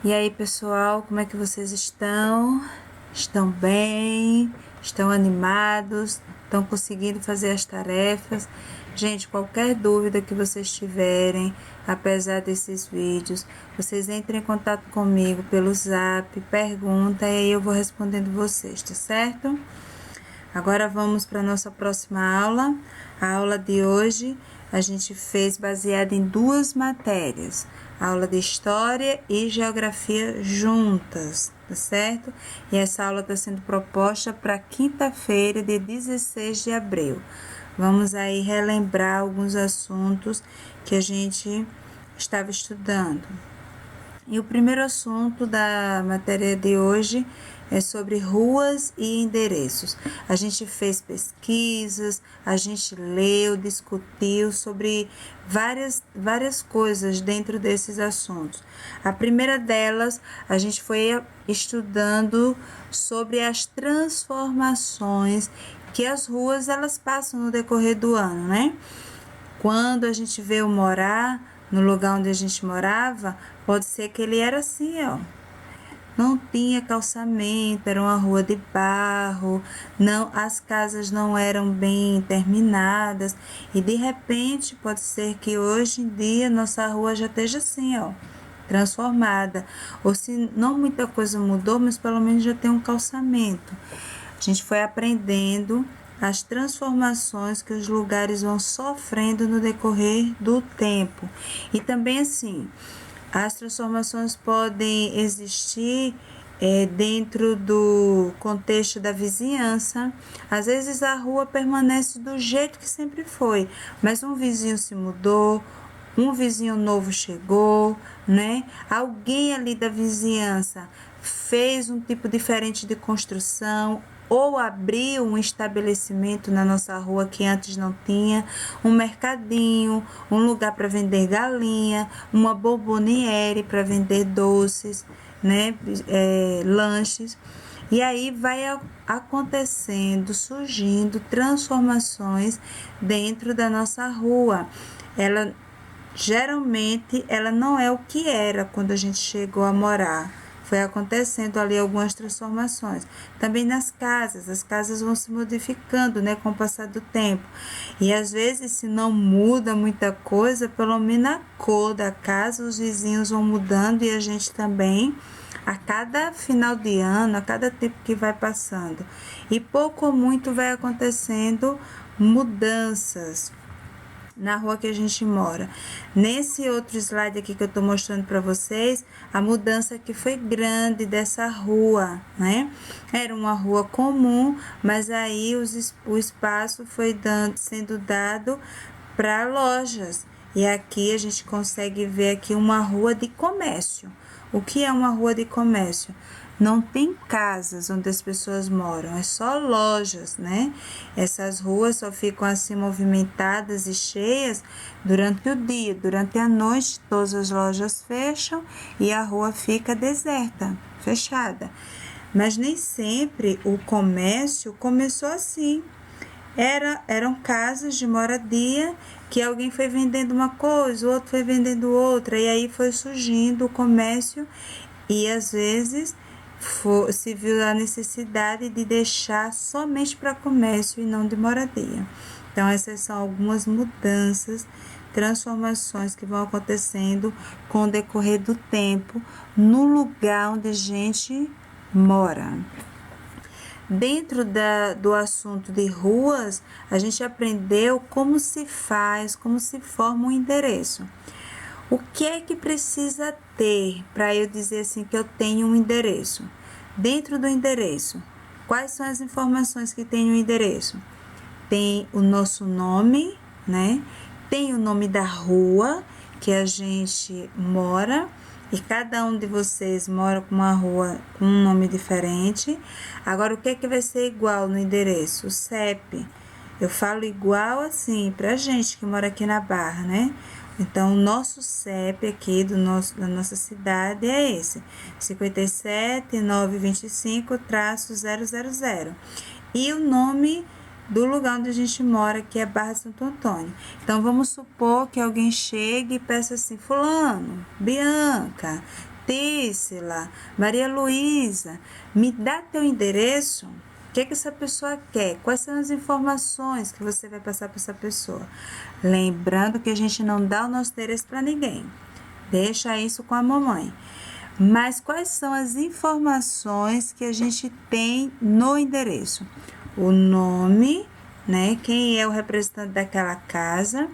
E aí, pessoal, como é que vocês estão? Estão bem? Estão animados? Estão conseguindo fazer as tarefas? Gente, qualquer dúvida que vocês tiverem, apesar desses vídeos, vocês entrem em contato comigo pelo Zap, pergunta e aí eu vou respondendo vocês, tá certo? Agora vamos para a nossa próxima aula. A aula de hoje a gente fez baseada em duas matérias, aula de História e Geografia juntas, tá certo? E essa aula está sendo proposta para quinta-feira, de 16 de abril. Vamos aí relembrar alguns assuntos que a gente estava estudando. E o primeiro assunto da matéria de hoje é sobre ruas e endereços. A gente fez pesquisas, a gente leu, discutiu sobre várias coisas dentro desses assuntos. A primeira delas, a gente foi estudando sobre as transformações que as ruas elas passam no decorrer do ano, né? Quando a gente veio morar no lugar onde a gente morava, pode ser que ele era assim, ó. Não tinha calçamento, era uma rua de barro, não, as casas não eram bem terminadas e de repente pode ser que hoje em dia nossa rua já esteja assim, ó, transformada. Ou se não muita coisa mudou, mas pelo menos já tem um calçamento. A gente foi aprendendo as transformações que os lugares vão sofrendo no decorrer do tempo. E também assim, as transformações podem existir dentro do contexto da vizinhança. Às vezes a rua permanece do jeito que sempre foi, mas um vizinho se mudou, um vizinho novo chegou, né? Alguém ali da vizinhança fez um tipo diferente de construção ou abriu um estabelecimento na nossa rua que antes não tinha, um mercadinho, um lugar para vender galinha, uma bomboniere para vender doces, né? Lanches. E aí vai acontecendo, surgindo transformações dentro da nossa rua. Geralmente ela não é o que era quando a gente chegou a morar. Foi acontecendo ali algumas transformações. Também nas casas, as casas vão se modificando, né, com o passar do tempo. E às vezes, se não muda muita coisa, pelo menos a cor da casa, os vizinhos vão mudando e a gente também, a cada final de ano, a cada tempo que vai passando. E pouco ou muito vai acontecendo mudanças na rua que a gente mora. Nesse outro slide aqui que eu tô mostrando para vocês, a mudança que foi grande dessa rua, né? Era uma rua comum, mas aí o espaço foi sendo dado para lojas. E aqui a gente consegue ver aqui uma rua de comércio. O que é uma rua de comércio? Não tem casas onde as pessoas moram, é só lojas, né? Essas ruas só ficam assim movimentadas e cheias durante o dia. Durante a noite, todas as lojas fecham e a rua fica deserta, fechada. Mas nem sempre o comércio começou assim. Eram casas de moradia que alguém foi vendendo uma coisa, o outro foi vendendo outra, e aí foi surgindo o comércio e às vezes se viu a necessidade de deixar somente para comércio e não de moradia. Então essas são algumas mudanças, transformações que vão acontecendo com o decorrer do tempo no lugar onde a gente mora. Dentro do assunto de ruas, a gente aprendeu como se faz, como se forma um endereço. O que é que precisa ter para eu dizer assim que eu tenho um endereço? Dentro do endereço, quais são as informações que tem no endereço? Tem o nosso nome, né? Tem o nome da rua que a gente mora. E cada um de vocês mora com uma rua com um nome diferente. Agora, o que é que vai ser igual no endereço? O CEP. Eu falo igual assim pra gente que mora aqui na Barra, né? Então, o nosso CEP aqui da nossa cidade é esse: 57925-000. E o nome do lugar onde a gente mora, que é Barra Santo Antônio. Então, vamos supor que alguém chegue e peça assim: fulano, Bianca, Tícila, Maria Luísa, me dá teu endereço? O que é que essa pessoa quer? Quais são as informações que você vai passar para essa pessoa? Lembrando que a gente não dá o nosso endereço para ninguém. Deixa isso com a mamãe. Mas quais são as informações que a gente tem no endereço? O nome, né? Quem é o representante daquela casa,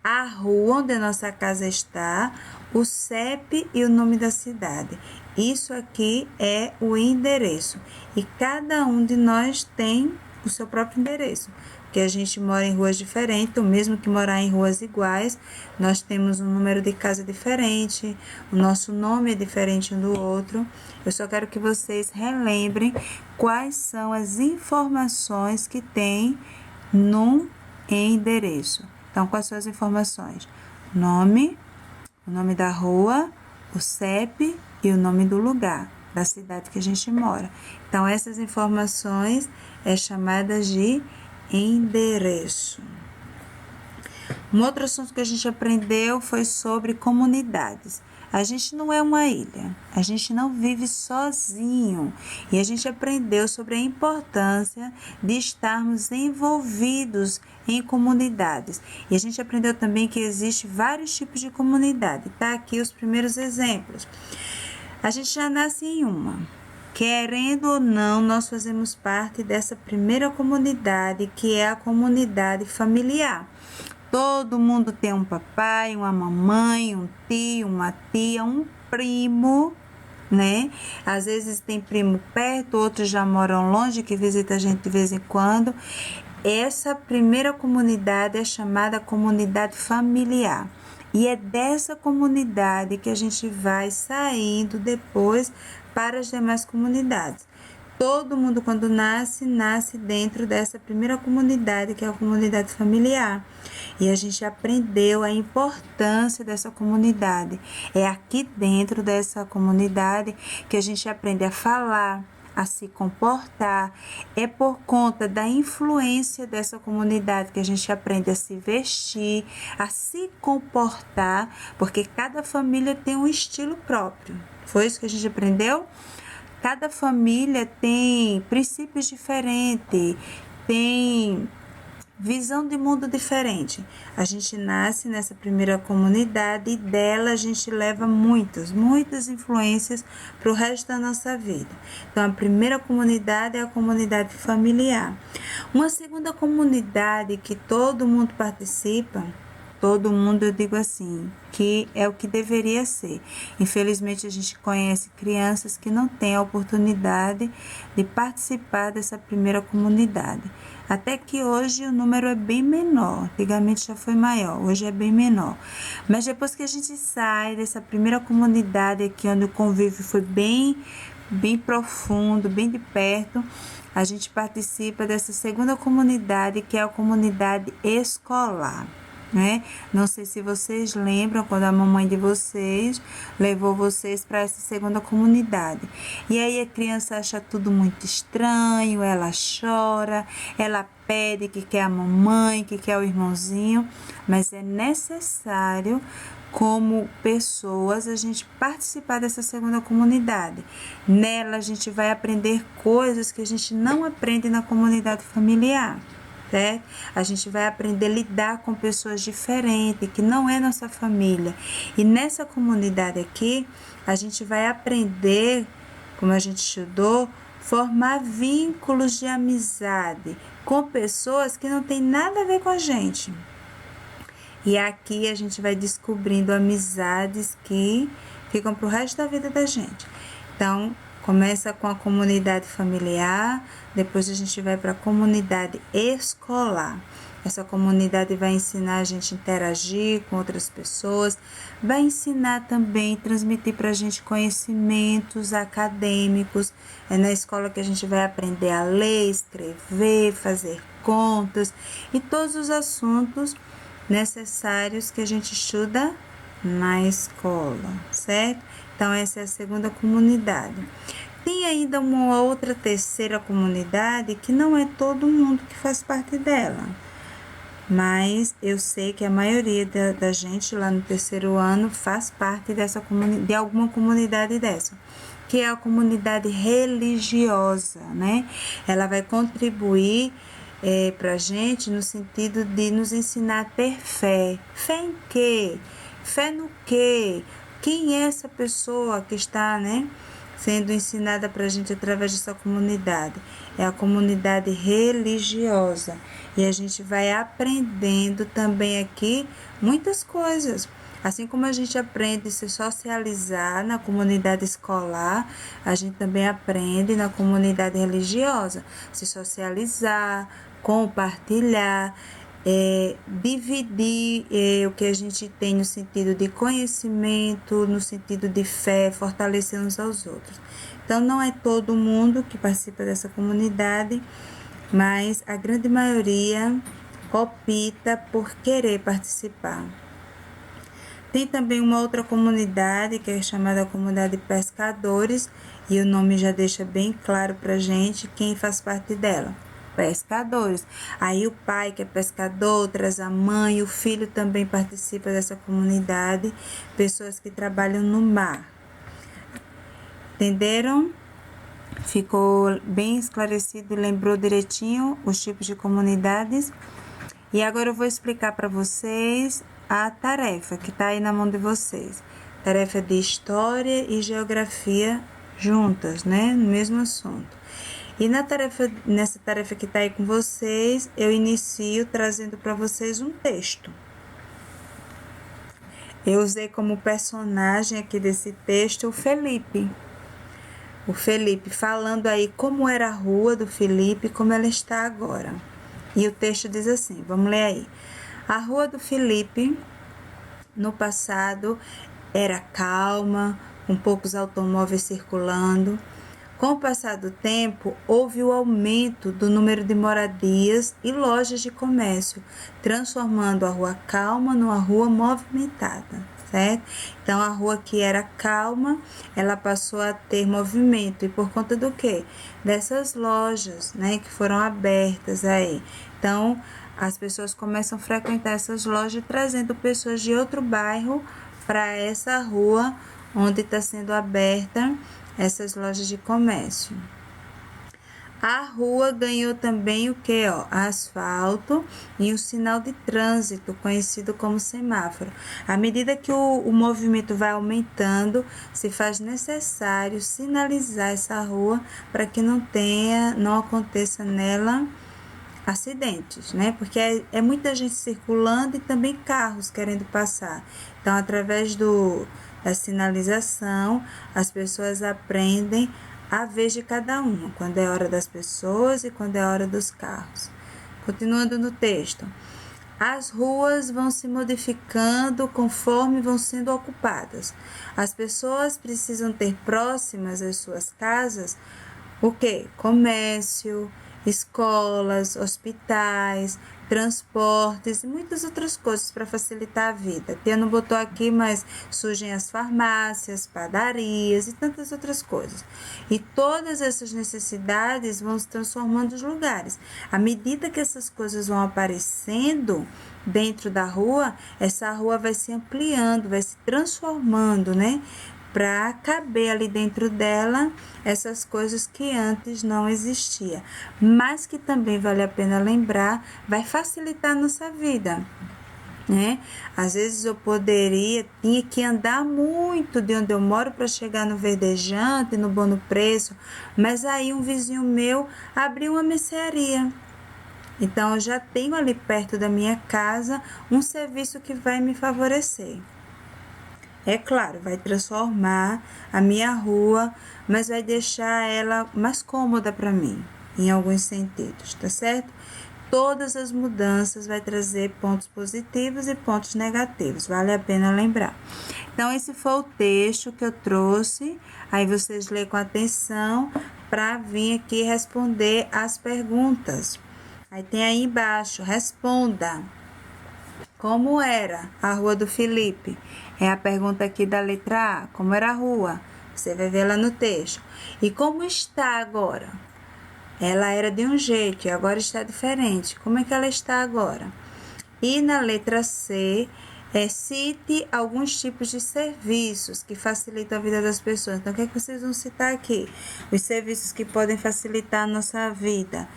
a rua onde a nossa casa está, o CEP e o nome da cidade. Isso aqui é o endereço. E cada um de nós tem o seu próprio endereço. Porque a gente mora em ruas diferentes, ou mesmo que morar em ruas iguais, nós temos um número de casa diferente, o nosso nome é diferente um do outro. Eu só quero que vocês relembrem quais são as informações que tem no endereço. Então, quais são as informações? Nome, o nome da rua, o CEP e o nome do lugar, da cidade que a gente mora. Então, essas informações é chamada de endereço. Um outro assunto que a gente aprendeu foi sobre comunidades. A gente não é uma ilha, a gente não vive sozinho. E a gente aprendeu sobre a importância de estarmos envolvidos em comunidades. E a gente aprendeu também que existe vários tipos de comunidade. Tá aqui os primeiros exemplos. A gente já nasce em uma. Querendo ou não, nós fazemos parte dessa primeira comunidade, que é a comunidade familiar. Todo mundo tem um papai, uma mamãe, um tio, uma tia, um primo, né? Às vezes tem primo perto, outros já moram longe, que visita a gente de vez em quando. Essa primeira comunidade é chamada comunidade familiar. E é dessa comunidade que a gente vai saindo depois para as demais comunidades. Todo mundo, quando nasce dentro dessa primeira comunidade, que é a comunidade familiar. E a gente aprendeu a importância dessa comunidade. É aqui dentro dessa comunidade que a gente aprende a falar, a se comportar. É por conta da influência dessa comunidade que a gente aprende a se vestir, a se comportar, porque cada família tem um estilo próprio. Foi isso que a gente aprendeu? Cada família tem princípios diferentes, tem visão de mundo diferente. A gente nasce nessa primeira comunidade e dela a gente leva muitas influências para o resto da nossa vida. Então, a primeira comunidade é a comunidade familiar. Uma segunda comunidade que todo mundo participa, todo mundo, eu digo assim, que é o que deveria ser. Infelizmente, a gente conhece crianças que não têm a oportunidade de participar dessa primeira comunidade. Até que hoje o número é bem menor, antigamente já foi maior, hoje é bem menor. Mas depois que a gente sai dessa primeira comunidade aqui, onde o convívio foi bem profundo, bem de perto, a gente participa dessa segunda comunidade, que é a comunidade escolar. Né? Não sei se vocês lembram quando a mamãe de vocês levou vocês para essa segunda comunidade. E aí a criança acha tudo muito estranho, ela chora, ela pede que quer a mamãe, que quer o irmãozinho, mas é necessário, como pessoas, a gente participar dessa segunda comunidade. Nela a gente vai aprender coisas que a gente não aprende na comunidade familiar. Certo? A gente vai aprender a lidar com pessoas diferentes, que não é nossa família. E nessa comunidade aqui, a gente vai aprender, como a gente estudou, formar vínculos de amizade com pessoas que não tem nada a ver com a gente. E aqui a gente vai descobrindo amizades que ficam para o resto da vida da gente. Então, começa com a comunidade familiar, depois a gente vai para a comunidade escolar. Essa comunidade vai ensinar a gente a interagir com outras pessoas, vai ensinar também, transmitir para a gente conhecimentos acadêmicos. É na escola que a gente vai aprender a ler, escrever, fazer contas e todos os assuntos necessários que a gente estuda na escola, certo? Então, essa é a segunda comunidade. Tem ainda uma outra terceira comunidade que não é todo mundo que faz parte dela. mas eu sei que a maioria da gente lá no terceiro ano faz parte de alguma comunidade dessa, que é a comunidade religiosa, né? Ela vai contribuir para a gente no sentido de nos ensinar a ter fé. Fé em quê? Fé no quê? Quem é essa pessoa que está, né, sendo ensinada para a gente através dessa comunidade? É a comunidade religiosa. E a gente vai aprendendo também aqui muitas coisas. Assim como a gente aprende a se socializar na comunidade escolar, a gente também aprende na comunidade religiosa, se socializar, compartilhar, dividir o que a gente tem no sentido de conhecimento, no sentido de fé, fortalecer uns aos outros. Então, não é todo mundo que participa dessa comunidade, mas a grande maioria opta por querer participar. Tem também uma outra comunidade que é chamada comunidade de pescadores, e o nome já deixa bem claro pra gente quem faz parte dela. Pescadores. Aí o pai que é pescador, traz a mãe, o filho também participa dessa comunidade, pessoas que trabalham no mar. Entenderam? Ficou bem esclarecido, lembrou direitinho os tipos de comunidades? E agora eu vou explicar para vocês a tarefa que está aí na mão de vocês. Tarefa de História e Geografia juntas, né? No mesmo assunto. E nessa tarefa que está aí com vocês, eu inicio trazendo para vocês um texto. Eu usei como personagem aqui desse texto o Felipe. O Felipe falando aí como era a rua do Felipe, como ela está agora. E o texto diz assim, vamos ler aí. A rua do Felipe, no passado, era calma, com poucos automóveis circulando. Com o passar do tempo, houve o aumento do número de moradias e lojas de comércio, transformando a rua calma numa rua movimentada, certo? Então, a rua que era calma, ela passou a ter movimento. E por conta do quê? Dessas lojas, né, que foram abertas aí. Então, as pessoas começam a frequentar essas lojas, trazendo pessoas de outro bairro para essa rua onde está sendo aberta essas lojas de comércio. A rua ganhou também o que? Asfalto e um sinal de trânsito, conhecido como semáforo. À medida que o movimento vai aumentando, se faz necessário sinalizar essa rua para que não aconteça nela acidentes, né? Porque é muita gente circulando e também carros querendo passar. Então, através da sinalização, as pessoas aprendem a vez de cada uma, quando é hora das pessoas e quando é hora dos carros. Continuando no texto. As ruas vão se modificando conforme vão sendo ocupadas. As pessoas precisam ter próximas às suas casas o quê? Comércio, escolas, hospitais, transportes e muitas outras coisas para facilitar a vida. Tia não botou aqui, mas surgem as farmácias, padarias e tantas outras coisas. E todas essas necessidades vão se transformando os lugares. À medida que essas coisas vão aparecendo dentro da rua, essa rua vai se ampliando, vai se transformando, né? Para caber ali dentro dela essas coisas que antes não existia, mas que também vale a pena lembrar, vai facilitar a nossa vida, né? Às vezes eu tinha que andar muito de onde eu moro para chegar no Verdejante, no Bom Preço, mas aí um vizinho meu abriu uma mercearia. Então eu já tenho ali perto da minha casa um serviço que vai me favorecer. É claro, vai transformar a minha rua, mas vai deixar ela mais cômoda para mim, em alguns sentidos, tá certo? Todas as mudanças vai trazer pontos positivos e pontos negativos, vale a pena lembrar. Então, esse foi o texto que eu trouxe, aí vocês lêem com atenção para vir aqui responder as perguntas. Aí tem aí embaixo, responda. Como era a rua do Felipe? É a pergunta aqui da letra A. Como era a rua? Você vai ver lá no texto. E como está agora? Ela era de um jeito e agora está diferente. Como é que ela está agora? E na letra C, cite alguns tipos de serviços que facilitam a vida das pessoas. Então, o que é que vocês vão citar aqui? Os serviços que podem facilitar a nossa vida.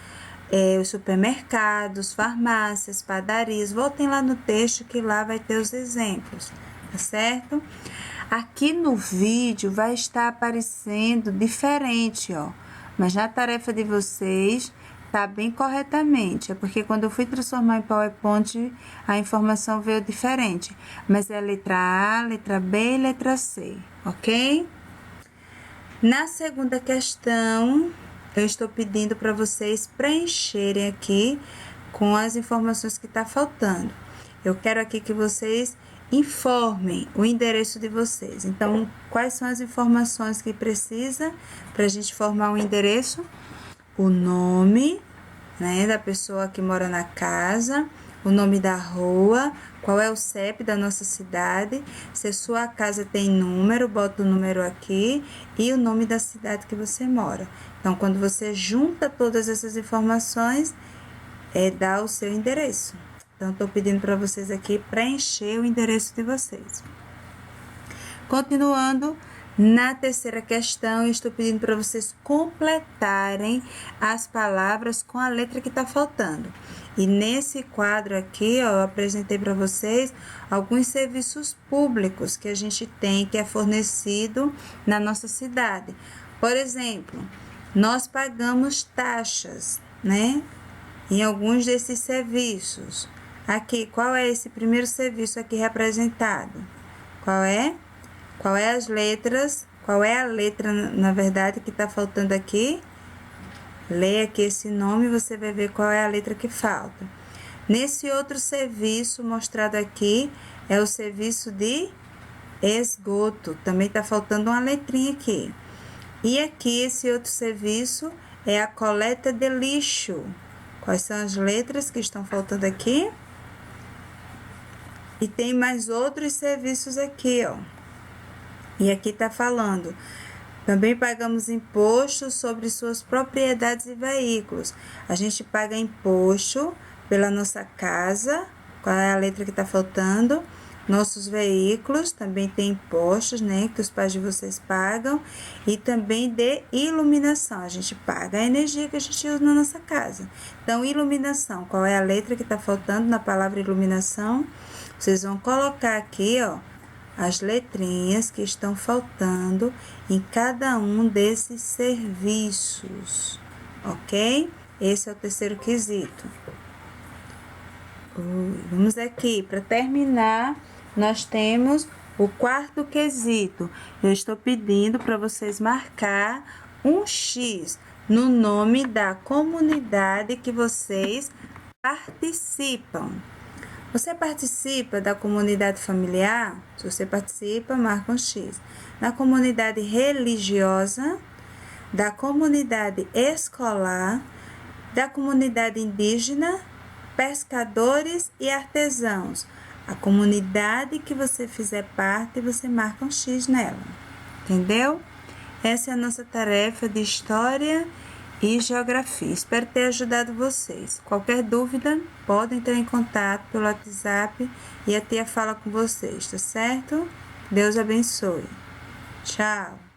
Os supermercados, farmácias, padarias. Voltem lá no texto que lá vai ter os exemplos, tá certo? Aqui no vídeo vai estar aparecendo diferente, ó. Mas na tarefa de vocês tá bem corretamente. É porque quando eu fui transformar em PowerPoint, a informação veio diferente. Mas é letra A, letra B e letra C, ok? Na segunda questão, eu estou pedindo para vocês preencherem aqui com as informações que tá faltando. Eu quero aqui que vocês informem o endereço de vocês. Então, quais são as informações que precisa para a gente formar um endereço? O nome, né, da pessoa que mora na casa, o nome da rua, qual é o CEP da nossa cidade, se a sua casa tem número, bota o número aqui e o nome da cidade que você mora. Então, quando você junta todas essas informações, dá o seu endereço. Então, estou pedindo para vocês aqui preencher o endereço de vocês. Continuando, na terceira questão, eu estou pedindo para vocês completarem as palavras com a letra que está faltando. E nesse quadro aqui, ó, eu apresentei para vocês alguns serviços públicos que a gente tem, que é fornecido na nossa cidade. Por exemplo, nós pagamos taxas, né, em alguns desses serviços. Aqui, qual é esse primeiro serviço aqui representado? Qual é? Qual é as letras? Qual é a letra, na verdade, que está faltando aqui? Leia aqui esse nome e você vai ver qual é a letra que falta. Nesse outro serviço mostrado aqui, é o serviço de esgoto. Também está faltando uma letrinha aqui. E aqui, esse outro serviço é a coleta de lixo. Quais são as letras que estão faltando aqui? E tem mais outros serviços aqui, ó. E aqui tá falando, também pagamos imposto sobre suas propriedades e veículos. A gente paga imposto pela nossa casa, qual é a letra que tá faltando? Nossos veículos, também tem impostos, né, que os pais de vocês pagam. E também de iluminação, a gente paga a energia que a gente usa na nossa casa. Então, iluminação, qual é a letra que tá faltando na palavra iluminação? Vocês vão colocar aqui, ó, as letrinhas que estão faltando em cada um desses serviços, ok? Esse é o terceiro quesito. Vamos aqui, para terminar, nós temos o quarto quesito. Eu estou pedindo para vocês marcar um X no nome da comunidade que vocês participam. Você participa da comunidade familiar? Se você participa, marca um X. Na comunidade religiosa, da comunidade escolar, da comunidade indígena, pescadores e artesãos. A comunidade que você fizer parte, você marca um X nela. Entendeu? Essa é a nossa tarefa de História e Geografia. Espero ter ajudado vocês. Qualquer dúvida, podem entrar em contato pelo WhatsApp e a tia fala com vocês, tá certo? Deus abençoe. Tchau!